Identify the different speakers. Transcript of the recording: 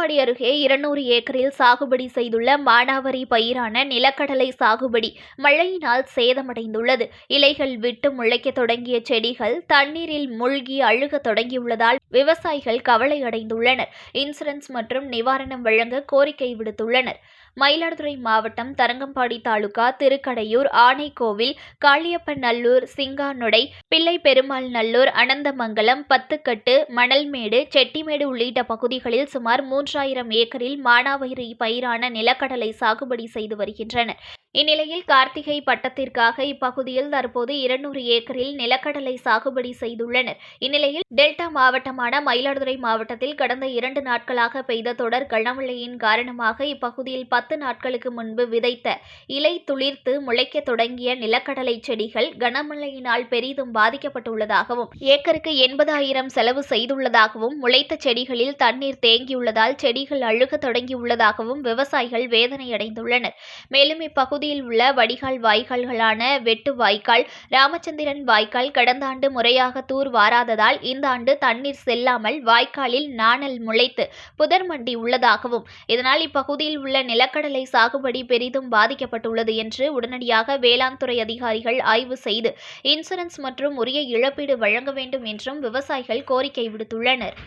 Speaker 1: தரங்கம்பாடி அருகே 200 ஏக்கரில் சாகுபடி செய்துள்ள மானாவாரி பயிரான நிலக்கடலை சாகுபடி மழையினால் சேதமடைந்துள்ளது. இலைகள் விட்டு முளைக்க தொடங்கிய செடிகள் தண்ணீரில் மூழ்கி அழுக தொடங்கியுள்ளதால் விவசாயிகள் கவலை அடைந்துள்ளனர். இன்சூரன்ஸ் மற்றும் நிவாரணம் வழங்க கோரிக்கை விடுத்துள்ளனர். மயிலாடுதுறை மாவட்டம் தரங்கம்பாடி தாலுகா திருக்கடையூர், ஆனைக்கோவில், காளியப்பநல்லூர், சிங்கானொடை, பிள்ளை பெருமாள் நல்லூர், அனந்தமங்கலம், பத்துக்கட்டு, மணல்மேடு, செட்டிமேடு உள்ளிட்ட பகுதிகளில் சுமார் 3000 ஏக்கரில் மானாவாரி பயிரான நிலக்கடலை சாகுபடி செய்து வருகின்றனர். இந்நிலையில் கார்த்திகை பட்டத்திற்காக இப்பகுதியில் தற்போது 200 ஏக்கரில் நிலக்கடலை சாகுபடி செய்துள்ளனர். இந்நிலையில் டெல்டா மாவட்டமான மயிலாடுதுறை மாவட்டத்தில் கடந்த 2 நாட்களாக பெய்த தொடர் கனமழையின் காரணமாக இப்பகுதியில் 10 நாட்களுக்கு முன்பு விதைத்த இலை துளிர்த்து முளைக்க தொடங்கிய நிலக்கடலை செடிகள் கனமழையினால் பெரிதும் பாதிக்கப்பட்டுள்ளதாகவும், ஏக்கருக்கு 80,000 செலவு செய்துள்ளதாகவும், முளைத்த செடிகளில் தண்ணீர் தேங்கியுள்ளதால் செடிகள் அழுக தொடங்கியுள்ளதாகவும் விவசாயிகள் வேதனையடைந்துள்ளனர். மேலும் இப்பகுதியில் உள்ள வடிகால் வாய்க்கால்களான வெட்டு வாய்க்கால், ராமச்சந்திரன் வாய்க்கால் கடந்த ஆண்டு முறையாக தூர் வாராததால் இந்த ஆண்டு தண்ணீர் செல்லாமல் வாய்க்காலில் நாணல் முளைத்து புதர் மண்டி உள்ளதாகவும், இதனால் இப்பகுதியில் உள்ள நிலக்கடலை சாகுபடி பெரிதும் பாதிக்கப்பட்டுள்ளது என்று உடனடியாக வேளாண் துறை அதிகாரிகள் ஆய்வு செய்து இன்சூரன்ஸ் மற்றும் உரிய இழப்பீடு வழங்க வேண்டும் என்றும் விவசாயிகள் கோரிக்கை விடுத்துள்ளனர்.